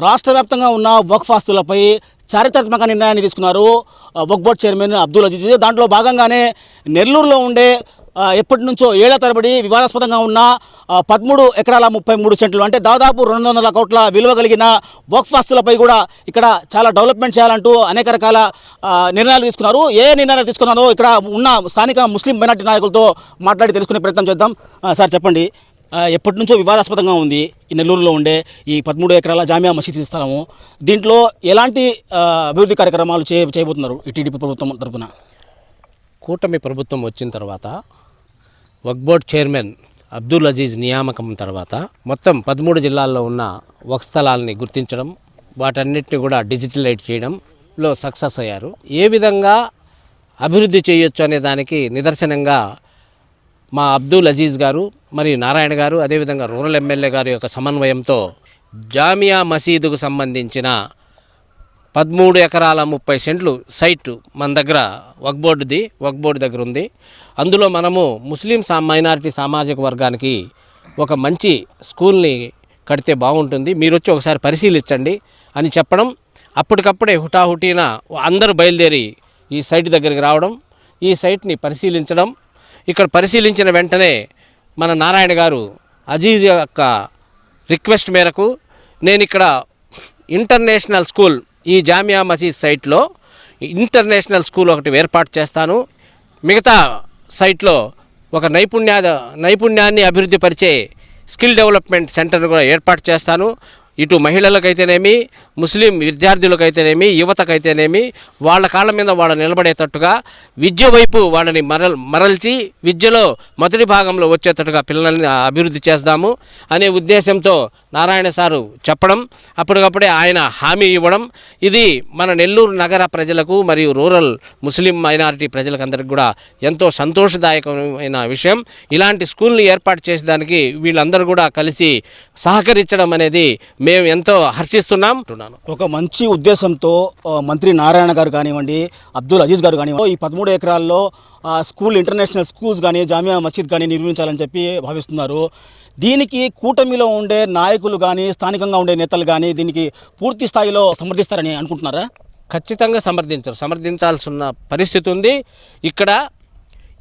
రాష్ట్ర వ్యాప్తంగా ఉన్న వక్ఫ్ ఆస్తులపై చారిత్రాత్మక నిర్ణయాన్ని తీసుకున్నారు వక్ఫ్ బోర్డ్ చైర్మన్ అబ్దుల్ అజీజ్. దాంట్లో భాగంగానే నెల్లూరులో ఉండే ఎప్పటి నుంచో ఏళ్ల తరబడి వివాదాస్పదంగా ఉన్న 13 ఎకరాల 33 సెంట్లు అంటే దాదాపు 200 కోట్ల విలువ కలిగిన వక్ఫ్ ఆస్తులపై కూడా ఇక్కడ చాలా డెవలప్మెంట్ చేయాలంటూ అనేక రకాల నిర్ణయాలు తీసుకున్నారు. ఏ నిర్ణయాలు తీసుకున్నారో ఇక్కడ ఉన్న స్థానిక ముస్లిం మైనార్టీ నాయకులతో మాట్లాడి తెలుసుకునే ప్రయత్నం చేద్దాం. సార్ చెప్పండి, ఎప్పటి నుంచో వివాదాస్పదంగా ఉంది ఈ నెల్లూరులో ఉండే ఈ 13 ఎకరాల జామియా మసీద్ స్థలము. దీంట్లో ఎలాంటి అభివృద్ధి కార్యక్రమాలు చేయబోతున్నారు ఈ టీడీపీ ప్రభుత్వం తరఫున? కూటమి ప్రభుత్వం వచ్చిన తర్వాత వక్ఫ్ బోర్డ్ చైర్మన్ అబ్దుల్ అజీజ్ నియామకం తర్వాత మొత్తం 13 జిల్లాల్లో ఉన్న వక్ఫ్ స్థలాలని గుర్తించడం, వాటన్నిటిని కూడా డిజిటలైజ్ చేయడంలో సక్సెస్ అయ్యారు. ఏ విధంగా అభివృద్ధి చేయొచ్చు అనే దానికి నిదర్శనంగా మా అబ్దుల్ అజీజ్ గారు మరియు నారాయణ గారు, అదేవిధంగా రూరల్ ఎమ్మెల్యే గారి యొక్క సమన్వయంతో జామియా మసీదుకు సంబంధించిన 13 ఎకరాల 30 సెంట్లు సైటు మన దగ్గర వక్ఫ్ బోర్డు దగ్గర ఉంది. అందులో మనము ముస్లిం మైనారిటీ సామాజిక వర్గానికి ఒక మంచి స్కూల్ని కడితే బాగుంటుంది, మీరు వచ్చి ఒకసారి పరిశీలించండి అని చెప్పడం, అప్పటికప్పుడే హుటాహుటీన అందరూ బయలుదేరి ఈ సైట్ దగ్గరికి రావడం, ఈ సైట్ని పరిశీలించడం. ఇక్కడ పరిశీలించిన వెంటనే మన నారాయణ గారు అజీజ్ యొక్క రిక్వెస్ట్ మేరకు నేను ఇక్కడ ఇంటర్నేషనల్ స్కూల్, ఈ జామియా మసీద్ సైట్లో ఇంటర్నేషనల్ స్కూల్ ఒకటి ఏర్పాటు చేస్తాను, మిగతా సైట్లో ఒక నైపుణ్యాన్ని అభివృద్ధి పరిచే స్కిల్ డెవలప్మెంట్ సెంటర్ను కూడా ఏర్పాటు చేస్తాను. ఇటు మహిళలకైతేనేమి, ముస్లిం విద్యార్థులకైతేనేమి, యువతకైతేనేమి వాళ్ళ కాళ్ళ మీద వాళ్ళు నిలబడేటట్టుగా విద్య వైపు వాళ్ళని మరల్చి విద్యలో మొదటి భాగంలో వచ్చేటట్టుగా పిల్లల్ని అభివృద్ధి చేద్దాము అనే ఉద్దేశంతో నారాయణ సారు చెప్పడం, అప్పటికప్పుడే ఆయన హామీ ఇవ్వడం, ఇది మన నెల్లూరు నగర ప్రజలకు మరియు రూరల్ ముస్లిం మైనారిటీ ప్రజలకందరికీ కూడా ఎంతో సంతోషదాయకమైన విషయం. ఇలాంటి స్కూల్ని ఏర్పాటు చేసేదానికి వీళ్ళందరూ కూడా కలిసి సహకరించడం అనేది మేము ఎంతో హర్షిస్తున్నాం. ఒక మంచి ఉద్దేశంతో మంత్రి నారాయణ గారు కానివ్వండి, అబ్దుల్ అజీజ్ గారు కానివ్వండి, ఈ 13 ఎకరాల్లో స్కూల్, ఇంటర్నేషనల్ స్కూల్స్ కానీ జామియా మసీద్ కానీ నిర్మించాలని చెప్పి భావిస్తున్నారు. దీనికి కూటమిలో ఉండే నాయకులు కానీ, స్థానికంగా ఉండే నేతలు కానీ దీనికి పూర్తి స్థాయిలో సమర్థిస్తారని అనుకుంటున్నారా? ఖచ్చితంగా సమర్థించాల్సిన పరిస్థితి ఉంది. ఇక్కడ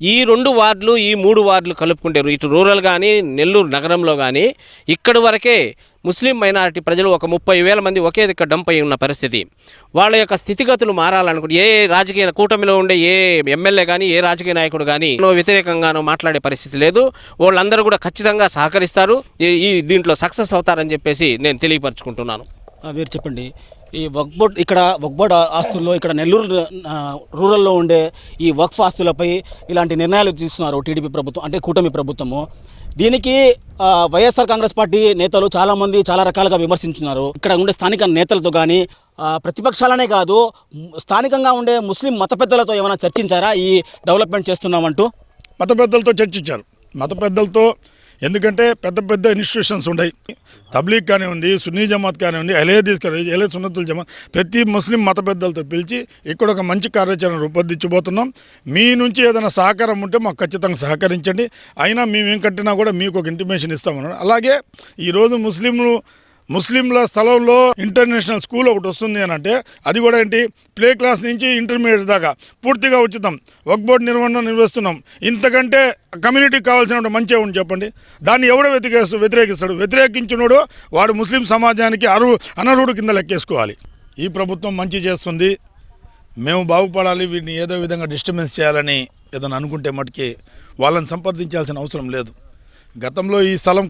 ఈ 2 వార్డులు, ఈ 3 వార్డులు కలుపుకుంటే ఇటు రూరల్ కానీ నెల్లూరు నగరంలో కానీ ఇక్కడి వరకే ముస్లిం మైనారిటీ ప్రజలు ఒక 30,000 మంది ఒకే దగ్గర డంప్ అయి ఉన్న పరిస్థితి. వాళ్ళ యొక్క స్థితిగతులు మారాలనుకుంటే ఏ రాజకీయ కూటమిలో ఉండే ఏ ఎమ్మెల్యే కానీ, ఏ రాజకీయ నాయకుడు కానీ వ్యతిరేకంగానో మాట్లాడే పరిస్థితి లేదు. వాళ్ళందరూ కూడా ఖచ్చితంగా సహకరిస్తారు, దీంట్లో సక్సెస్ అవుతారని చెప్పేసి నేను తెలియపరచుకుంటున్నాను. మీరు చెప్పండి, ఈ వక్ఫ్ బోర్డ్ ఆస్తుల్లో ఇక్కడ నెల్లూరు రూరల్లో ఉండే ఈ వక్ఫ్ ఆస్తులపై ఇలాంటి నిర్ణయాలు తీసుకున్నారు టీడీపీ ప్రభుత్వం, అంటే కూటమి ప్రభుత్వము. దీనికి వైఎస్ఆర్ కాంగ్రెస్ పార్టీ నేతలు చాలామంది చాలా రకాలుగా విమర్శించున్నారు. ఇక్కడ ఉండే స్థానిక నేతలతో కానీ, ప్రతిపక్షాలనే కాదు స్థానికంగా ఉండే ముస్లిం మత పెద్దలతో ఏమైనా చర్చించారా ఈ డెవలప్మెంట్ చేస్తున్నామంటూ? మత పెద్దలతో చర్చించారు. మత పెద్దలతో, ఎందుకంటే పెద్ద పెద్ద ఇన్స్టిట్యూషన్స్ ఉన్నాయి, తబ్లీగ్ కానివ్వండి, సున్నీ జమాత్ కానివ్వండి, అహ్లదీస్ కానివ్వండి, అహ్లే సున్నతుల్ జమాత్, ప్రతి ముస్లిం మత పెద్దలతో పిలిచి ఇక్కడ ఒక మంచి కార్యాచరణ రూపొందించబోతున్నాం. మీ నుంచి ఏదైనా సహకారం ఉంటే మాకు ఖచ్చితంగా సహకరించండి, అయినా మేమేం కట్టినా కూడా మీకు ఒక ఇంటిమేషన్ ఇస్తామన్నాడు. అలాగే ఈరోజు ముస్లింల స్థలంలో ఇంటర్నేషనల్ స్కూల్ ఒకటి వస్తుంది అని అంటే అది కూడా ఏంటి, ప్లే క్లాస్ నుంచి ఇంటర్మీడియట్ దాకా పూర్తిగా ఉచితం, వక్ఫ్ బోర్డు నిర్వహిస్తున్నాం. ఇంతకంటే కమ్యూనిటీకి కావాల్సిన మంచి ఏమని చెప్పండి? దాన్ని ఎవడో వ్యతిరేకిస్తాడు? వ్యతిరేకించినోడు వాడు ముస్లిం సమాజానికి అనర్హుడు కింద లెక్కేసుకోవాలి. ఈ ప్రభుత్వం మంచి చేస్తుంది, మేము బాగుపడాలి, వీటిని ఏదో విధంగా డిస్టర్బెన్స్ చేయాలని ఏదైనా అనుకుంటే మటుకి వాళ్ళని సంప్రదించాల్సిన అవసరం లేదు. గతంలో ఈ స్థలం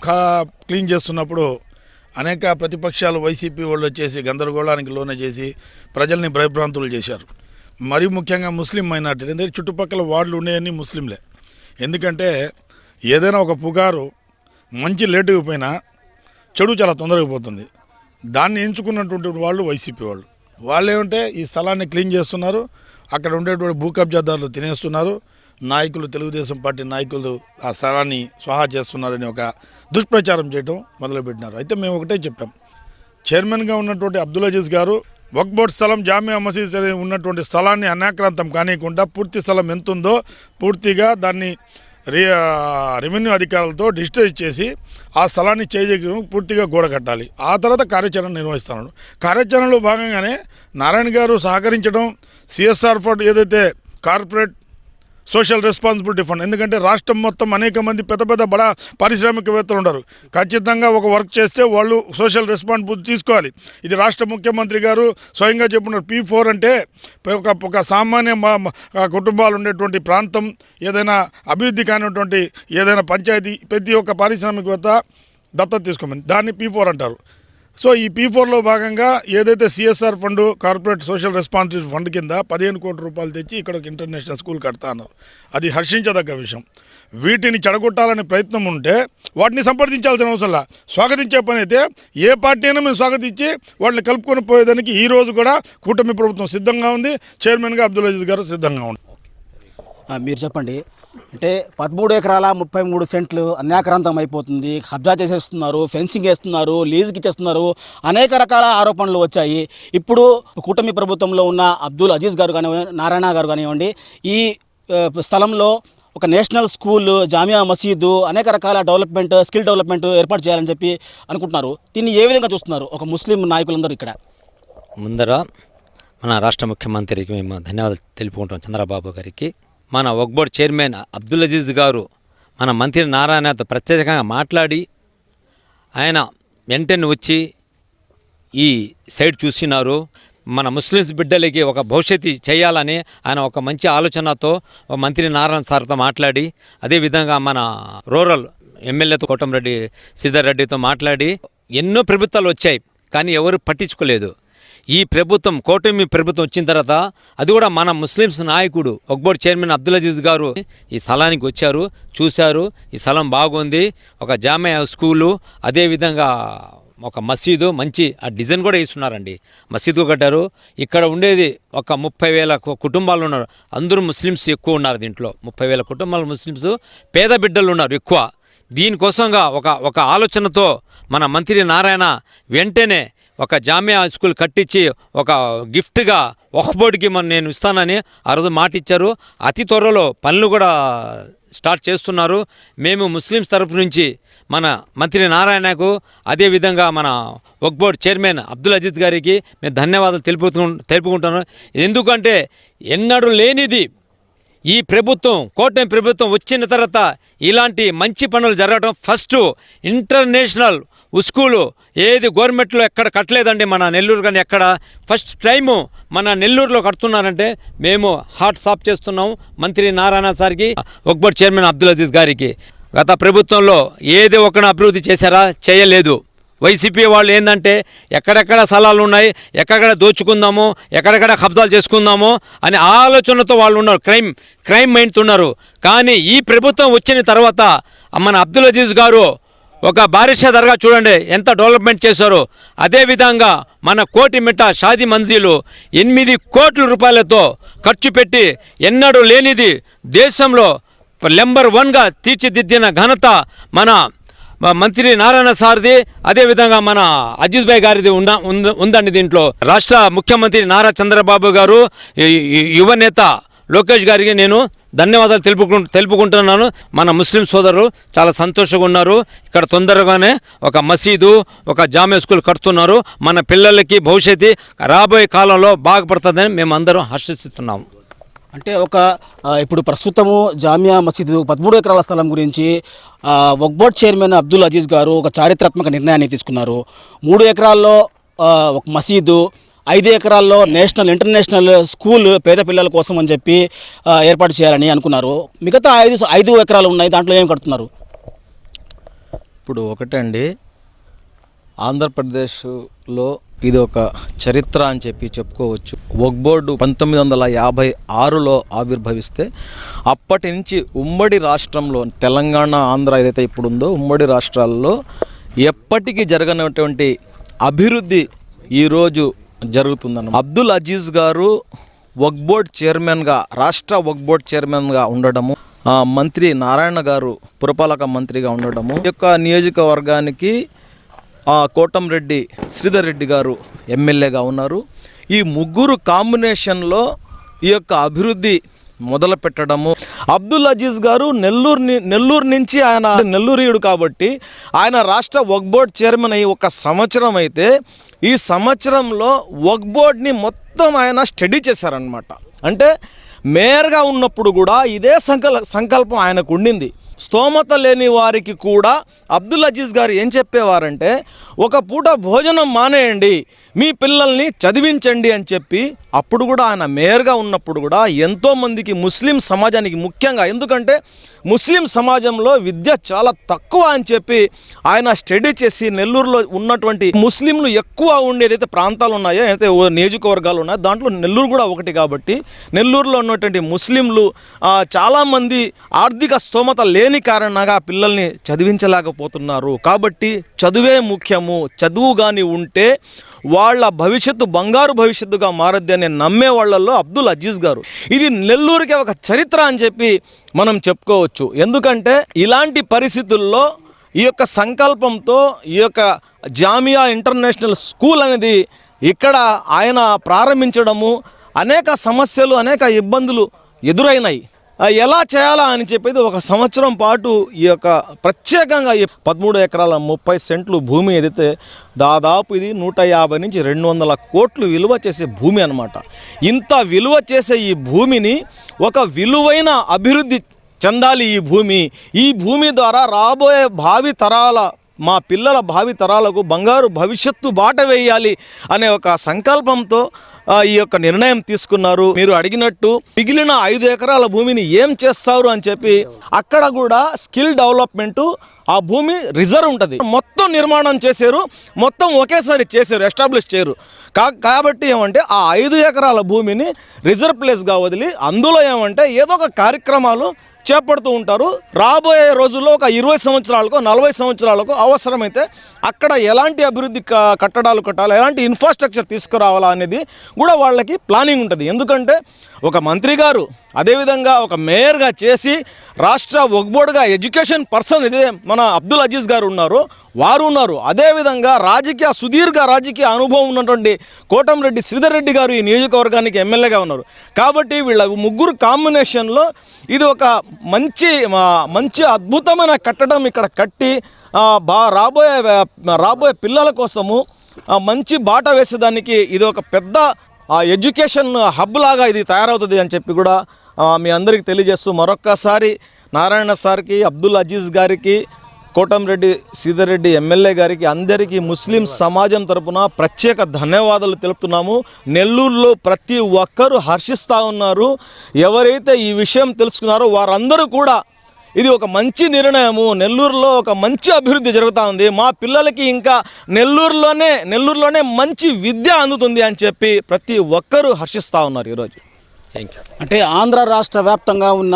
క్లీన్ చేస్తున్నప్పుడు అనేక ప్రతిపక్షాలు, వైసీపీ వాళ్ళు వచ్చేసి గందరగోళానికి లోనే చేసి ప్రజల్ని భయభ్రాంతులు చేశారు. మరీ ముఖ్యంగా ముస్లిం మైనార్టీ, ఎందుకంటే చుట్టుపక్కల వార్డులు ఉండేవన్నీ ముస్లింలే. ఎందుకంటే ఏదైనా ఒక పుకారు మంచి లేటుగా పోయినా చెడు చాలా తొందరగా పోతుంది. దాన్ని ఎంచుకున్నటువంటి వాళ్ళు వైసీపీ వాళ్ళు ఏమంటే ఈ స్థలాన్ని క్లీన్ చేస్తున్నారు, అక్కడ ఉండేటువంటి భూ కబ్జాదారులు తినేస్తున్నారు, నాయకులు, తెలుగుదేశం పార్టీ నాయకులు ఆ స్థలాన్ని స్వాహా చేస్తున్నారని ఒక దుష్ప్రచారం చేయడం మొదలుపెట్టినారు. అయితే మేము ఒకటే చెప్పాం, చైర్మన్గా ఉన్నటువంటి అబ్దుల్ అజీజ్ గారు వక్ఫ్ బోర్డ్ స్థలం, జామియా మసీద్ ఉన్నటువంటి స్థలాన్ని అనాక్రాంతం కానియకుండా పూర్తి స్థలం ఎంత ఉందో పూర్తిగా దాన్ని రెవెన్యూ అధికారులతో డిజిటైజ్ చేసి ఆ స్థలాన్ని చేజెక్కి పూర్తిగా గోడ కట్టాలి. ఆ తర్వాత కార్యాచరణ నిర్వహిస్తున్నాడు. కార్యాచరణలో భాగంగానే నారాయణ గారు సహకరించడం సిఎస్ఆర్ ఫండ్ ఏదైతే కార్పొరేట్ సోషల్ రెస్పాన్సిబిలిటీ ఫండ్, ఎందుకంటే రాష్ట్రం మొత్తం అనేక మంది పెద్ద పెద్ద బడా పారిశ్రామికవేత్తలు ఉన్నారు. ఖచ్చితంగా ఒక వర్క్ చేస్తే వాళ్ళు సోషల్ రెస్పాన్సిబిలిటీ తీసుకోవాలి. ఇది రాష్ట్ర ముఖ్యమంత్రి గారు స్వయంగా చెప్పున్నారు. P4 అంటే ఒక సామాన్య కుటుంబాలు ఉండేటువంటి ప్రాంతం, ఏదైనా అభివృద్ధి కానిటువంటి ఏదైనా పంచాయతీ ప్రతి ఒక్క పారిశ్రామికవేత్త దత్తత తీసుకోమని దాన్ని P4 అంటారు. సో ఈ P4లో భాగంగా ఏదైతే CSR fund corporate social responsibility fund కింద 15 కోట్ల రూపాయలు తెచ్చి ఇక్కడ ఒక ఇంటర్నేషనల్ స్కూల్ కడతా అన్నారు. అది హర్షించదగ్గ విషయం. వీటిని చెడగొట్టాలనే ప్రయత్నం ఉంటే వాటిని సంప్రదించాల్సిన అవసరంలా, స్వాగతించే పని అయితే ఏ పార్టీ అయినా మేము స్వాగతించి వాళ్ళని కలుపుకొని పోయేదానికి ఈరోజు కూడా కూటమి ప్రభుత్వం సిద్ధంగా ఉంది. చైర్మన్గా అబ్దుల్ అజీజ్ గారు సిద్ధంగా ఉంది. మీరు చెప్పండి, అంటే 13 ఎకరాల 33 సెంట్లు అన్యాక్రాంతం అయిపోతుంది, కబ్జా చేసేస్తున్నారు, ఫెన్సింగ్ వేస్తున్నారు, లీజుకి ఇచ్చేస్తున్నారు, అనేక రకాల ఆరోపణలు వచ్చాయి. ఇప్పుడు కూటమి ప్రభుత్వంలో ఉన్న అబ్దుల్ అజీజ్ గారు కానివ్వండి, నారాయణ గారు కానివ్వండి, ఈ స్థలంలో ఒక నేషనల్ స్కూల్, జామియా మసీదు, అనేక రకాల డెవలప్మెంట్, స్కిల్ డెవలప్మెంట్ ఏర్పాటు చేయాలని చెప్పి అనుకుంటున్నారు. దీన్ని ఏ విధంగా చూస్తున్నారు ఒక ముస్లిం నాయకులందరూ ఇక్కడ? ముందర మన రాష్ట్ర ముఖ్యమంత్రికి మేము ధన్యవాదాలు తెలుపుకుంటాం, చంద్రబాబు గారికి. మన వక్ఫ్ బోర్డ్ చైర్మన్ అబ్దుల్ అజీజ్ గారు మన మంత్రి నారాయణతో ప్రత్యేకంగా మాట్లాడి ఆయన వెంటనే వచ్చి ఈ సైడ్ చూసినారు. మన ముస్లిమ్స్ బిడ్డలకి ఒక భవిష్యత్తు చేయాలని ఆయన ఒక మంచి ఆలోచనతో మంత్రి నారాయణ సార్తో మాట్లాడి, అదేవిధంగా మన రూరల్ ఎమ్మెల్యేతో కోటంరెడ్డి శ్రీధర్ రెడ్డితో మాట్లాడి ఎన్నో ప్రభుత్వాలు వచ్చాయి, కానీ ఎవరు పట్టించుకోలేదు. ఈ ప్రభుత్వం, కూటమి ప్రభుత్వం వచ్చిన తర్వాత అది కూడా మన ముస్లిమ్స్ నాయకుడు వక్ఫ్ బోర్డ్ చైర్మన్ అబ్దుల్ అజీజ్ గారు ఈ స్థలానికి వచ్చారు, చూశారు. ఈ స్థలం బాగుంది, ఒక జామియా స్కూలు, అదేవిధంగా ఒక మసీదు, మంచి ఆ డిజైన్ కూడా వేస్తున్నారండి. మసీదు కట్టారు. ఇక్కడ ఉండేది ఒక 30,000 కుటుంబాలు ఉన్నారు. అందరూ ముస్లిమ్స్ ఎక్కువ ఉన్నారు. దీంట్లో 30,000 కుటుంబాలు ముస్లిమ్స్, పేద బిడ్డలు ఉన్నారు ఎక్కువ. దీనికోసంగా ఒక ఆలోచనతో మన మంత్రి నారాయణ వెంటనే ఒక జామియా స్కూల్ కట్టించి ఒక గిఫ్ట్గా వక్ఫ్ బోర్డుకి నేను ఇస్తానని ఆ రోజు మాట ఇచ్చారు. అతి త్వరలో పనులు కూడా స్టార్ట్ చేస్తున్నారు. మేము ముస్లిమ్స్ తరపు నుంచి మన మంత్రి నారాయణకు, అదేవిధంగా మన వక్ఫ్ బోర్డ్ చైర్మన్ అబ్దుల్ అజీజ్ గారికి మేము ధన్యవాదాలు తెలుపుకుంటున్నాను. ఎందుకంటే ఎన్నడూ లేనిది ఈ ప్రభుత్వం, కూటమి ప్రభుత్వం వచ్చిన తర్వాత ఇలాంటి మంచి పనులు జరగడం. ఫస్ట్ ఇంటర్నేషనల్ స్కూలు ఏది గవర్నమెంట్లో ఎక్కడ కట్టలేదండి మన నెల్లూరు, కానీ ఎక్కడ ఫస్ట్ టైము మన నెల్లూరులో కడుతున్నారంటే మేము హార్ట్ సాఫ్ చేస్తున్నాం మంత్రి నారాయణ సార్కి, వక్ఫ్ బోర్డ్ చైర్మన్ అబ్దుల్ అజీజ్ గారికి. గత ప్రభుత్వంలో ఏది ఒక అభివృద్ధి చేశారా? చేయలేదు. వైసీపీ వాళ్ళు ఏంటంటే ఎక్కడెక్కడ స్థలాలు ఉన్నాయి, ఎక్కడెక్కడ దోచుకుందాము, ఎక్కడెక్కడ కబ్జాలు చేసుకుందాము అనే ఆలోచనతో వాళ్ళు ఉన్నారు. క్రైమ్ మైండ్తో ఉన్నారు. కానీ ఈ ప్రభుత్వం వచ్చిన తర్వాత మన అబ్దుల్ అజీజ్ గారు ఒక బారిషా దర్గా చూడండి ఎంత డెవలప్మెంట్ చేశారో. అదేవిధంగా మన కోటిమిట్ట షాదీ మంజిలు 8 కోట్ల రూపాయలతో ఖర్చు పెట్టి ఎన్నడూ లేనిది దేశంలో నెంబర్ 1గా తీర్చిదిద్దిన ఘనత మన మంత్రి నారాయణ సార్ది, అదేవిధంగా మన అజీజ్ భాయ్ గారిది ఉందండి. దీంట్లో రాష్ట్ర ముఖ్యమంత్రి నారా చంద్రబాబు గారు, యువనేత లోకేష్ గారికి నేను ధన్యవాదాలు తెలుపుకుంటున్నాను. మన ముస్లిం సోదరులు చాలా సంతోషంగా ఉన్నారు. ఇక్కడ తొందరగానే ఒక మసీదు, ఒక జామియా స్కూల్ కడుతున్నారు. మన పిల్లలకి భవిష్యత్తు రాబోయే కాలంలో బాగుపడుతుందని మేము అందరం హర్షిస్తున్నాము. అంటే ఇప్పుడు ప్రస్తుతము జామియా మసీదు 13 ఎకరాల స్థలం గురించి వక్ఫ్ బోర్డ్ చైర్మన్ అబ్దుల్ అజీజ్ గారు ఒక చారిత్రాత్మక నిర్ణయాన్ని తీసుకున్నారు. 3 ఎకరాల్లో ఒక మసీదు, 5 ఎకరాల్లో ఇంటర్నేషనల్ స్కూల్ పేద పిల్లల కోసం అని చెప్పి ఏర్పాటు చేయాలని అనుకున్నారు. మిగతా 5 ఎకరాలు ఉన్నాయి, దాంట్లో ఏం కడుతున్నారు? ఇప్పుడు ఒకటండి, ఆంధ్రప్రదేశ్లో ఇది ఒక చరిత్ర అని చెప్పుకోవచ్చు. వక్ఫ్ బోర్డు 1956లో ఆవిర్భవిస్తే అప్పటి నుంచి ఉమ్మడి రాష్ట్రంలో తెలంగాణ, ఆంధ్ర ఏదైతే ఇప్పుడు ఉందో ఉమ్మడి రాష్ట్రాల్లో ఎప్పటికీ జరగనటువంటి అభివృద్ధి ఈరోజు జరుగుతుందన్న. అబ్దుల్ అజీజ్ గారు వక్ఫ్ బోర్డ్ చైర్మన్గా, రాష్ట్ర వక్ఫ్ బోర్డ్ చైర్మన్గా ఉండడము, మంత్రి నారాయణ గారు పురపాలక మంత్రిగా ఉండడము, ఈ యొక్క నియోజకవర్గానికి కోటంరెడ్డి శ్రీధర్ రెడ్డి గారు ఎమ్మెల్యేగా ఉన్నారు. ఈ ముగ్గురు కాంబినేషన్లో ఈ యొక్క అభివృద్ధి మొదలు పెట్టడము, అబ్దుల్ అజీజ్ గారు నెల్లూరు నుంచి ఆయన నెల్లూరియుడు కాబట్టి ఆయన రాష్ట్ర వక్ఫ్ బోర్డ్ చైర్మన్ అయ్యి 1 సంవత్సరం అయితే ఈ సంవత్సరంలో వక్ఫ్ బోర్డ్ని మొత్తం ఆయన స్టడీ చేశారనమాట. అంటే మేయర్గా ఉన్నప్పుడు కూడా ఇదే సంకల్పం ఆయనకు ఉండింది. స్తోమత లేని వారికి కూడా అబ్దుల్ అజీజ్ గారు ఏం చెప్పేవారంటే, ఒక పూట భోజనం మానేయండి, మీ పిల్లల్ని చదివించండి అని చెప్పి అప్పుడు కూడా ఆయన మేయర్గా ఉన్నప్పుడు కూడా ఎంతోమందికి ముస్లిం సమాజానికి ముఖ్యంగా, ఎందుకంటే ముస్లిం సమాజంలో విద్య చాలా తక్కువ అని చెప్పి ఆయన స్టడీ చేసి నెల్లూరులో ఉన్నటువంటి ముస్లింలు ఎక్కువ ఉండేదైతే ప్రాంతాలు ఉన్నాయో, అయితే నియోజకవర్గాలు ఉన్నాయో దాంట్లో నెల్లూరు కూడా ఒకటి కాబట్టి నెల్లూరులో ఉన్నటువంటి ముస్లింలు చాలామంది ఆర్థిక స్తోమత లేని కారణంగా పిల్లల్ని చదివించలేకపోతున్నారు. కాబట్టి చదువే ముఖ్యము, చదువు కానీ ఉంటే వాళ్ళ భవిష్యత్తు బంగారు భవిష్యత్తుగా మారద్ది అని నమ్మే వాళ్ళల్లో అబ్దుల్ అజీజ్ గారు. ఇది నెల్లూరుకి ఒక చరిత్ర అని చెప్పి మనం చెప్పుకోవచ్చు. ఎందుకంటే ఇలాంటి పరిస్థితుల్లో ఈ యొక్క సంకల్పంతో ఈ యొక్క జామియా ఇంటర్నేషనల్ స్కూల్ అనేది ఇక్కడ ఆయన ప్రారంభించడము, అనేక సమస్యలు అనేక ఇబ్బందులు ఎదురైనాయి. ఎలా చేయాలా అని చెప్పేది 1 సంవత్సరం పాటు ఈ యొక్క ప్రత్యేకంగా 13 ఎకరాల 30 సెంట్లు భూమి ఏదైతే దాదాపు ఇది 150 నుంచి 200 కోట్లు విలువ చేసే భూమి అన్నమాట. ఇంత విలువ చేసే ఈ భూమిని ఒక విలువైన అభివృద్ధి చెందాలి. ఈ భూమి ద్వారా రాబోయే భావి తరాల, మా పిల్లల భావి తరాలకు బంగారు భవిష్యత్తు బాట వేయాలి అనే ఒక సంకల్పంతో ఈ యొక్క నిర్ణయం తీసుకున్నారు. మీరు అడిగినట్టు మిగిలిన 5 ఎకరాల భూమిని ఏం చేస్తారు అని చెప్పి అక్కడ కూడా స్కిల్ డెవలప్మెంటు, ఆ భూమి రిజర్వ్ ఉంటుంది, మొత్తం నిర్మాణం చేశారు, మొత్తం ఒకేసారి చేశారు, ఎస్టాబ్లిష్ చేయరు. కాబట్టి ఏమంటే ఆ 5 ఎకరాల భూమిని రిజర్వ్ ప్లేస్గా వదిలి అందులో ఏమంటే ఏదో ఒక కార్యక్రమాలు చేపడుతూ ఉంటారు. రాబోయే రోజుల్లో ఒక 20 సంవత్సరాలకు 40 సంవత్సరాలకు అవసరమైతే అక్కడ ఎలాంటి అభివృద్ధి కట్టడాలు కట్టాలి, ఎలాంటి ఇన్ఫ్రాస్ట్రక్చర్ తీసుకురావాలా అనేది కూడా వాళ్ళకి ప్లానింగ్ ఉంటుంది. ఎందుకంటే ఒక మంత్రి గారు అదేవిధంగా ఒక మేయర్గా చేసి రాష్ట్ర వక్ఫ్ బోర్డుగా ఎడ్యుకేషన్ పర్సన్ ఇదే మన అబ్దుల్ అజీజ్ గారు వారు ఉన్నారు. అదేవిధంగా సుదీర్ఘ రాజకీయ అనుభవం ఉన్నటువంటి కోటంరెడ్డి శ్రీధర్ రెడ్డి గారు ఈ నియోజకవర్గానికి ఎమ్మెల్యేగా ఉన్నారు. కాబట్టి వీళ్ళ ముగ్గురు కాంబినేషన్లో ఇది ఒక మంచి అద్భుతమైన కట్టడం ఇక్కడ కట్టి రాబోయే పిల్లల కోసము మంచి బాట వేసేదానికి ఇది ఒక పెద్ద ఎడ్యుకేషన్ హబ్ లాగా ఇది తయారవుతుంది అని చెప్పి కూడా మీ అందరికీ తెలియజేస్తూ మరొక్కసారి నారాయణ సార్కి, అబ్దుల్ అజీజ్ గారికి, కోటంరెడ్డి శ్రీధర్ రెడ్డి ఎమ్మెల్యే గారికి, అందరికీ ముస్లిం సమాజం తరపున ప్రత్యేక ధన్యవాదాలు తెలుపుతున్నాము. నెల్లూరులో ప్రతి ఒక్కరూ హర్షిస్తూ ఉన్నారు. ఎవరైతే ఈ విషయం తెలుసుకున్నారో వారందరూ కూడా ఇది ఒక మంచి నిర్ణయము, నెల్లూరులో ఒక మంచి అభివృద్ధి జరుగుతూ ఉంది, మా పిల్లలకి ఇంకా నెల్లూరులోనే మంచి విద్య అందుతుంది అని చెప్పి ప్రతి ఒక్కరూ హర్షిస్తూ ఉన్నారు ఈరోజు. Thank you. అంటే ఆంధ్ర రాష్ట్ర వ్యాప్తంగా ఉన్న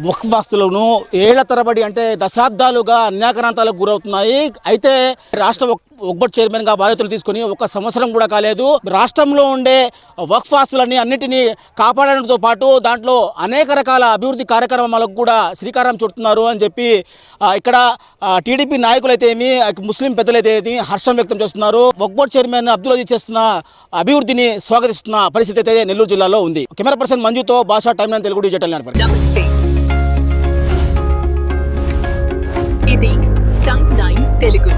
వక్ఫ్ ఆస్తులను ఏళ్ల తరబడి అంటే దశాబ్దాలుగా అన్యాక్రాంతాలకు గురవుతున్నాయి. అయితే రాష్ట్ర వక్ఫ్ బోర్డ్ చైర్మన్గా బాధ్యతలు తీసుకొని 1 సంవత్సరం కూడా కాలేదు. రాష్ట్రంలో ఉండే వక్ఫ్ ఆస్తులన్నీ అన్నిటినీ కాపాడడంతో పాటు దాంట్లో అనేక రకాల అభివృద్ధి కార్యక్రమాలకు కూడా శ్రీకారం చుడుతున్నారు అని చెప్పి ఇక్కడ టీడీపీ నాయకులైతే ఏమి, ముస్లిం పెద్దలైతే ఏమి హర్షం వ్యక్తం చేస్తున్నారు. వక్ఫ్ బోర్డ్ చైర్మన్ అబ్దుల్ అజీజ్ చేస్తున్న అభివృద్ధిని స్వాగతిస్తున్న పరిస్థితి అయితే నెల్లూరు జిల్లాలో ఉంది. కెమెరా పర్సన్ మంజుతో భాషా టైమ్ 9 తెలుగు డిజిటల్ నెట్వర్క్. నమస్తే, ఇది టైమ్ 9 తెలుగు.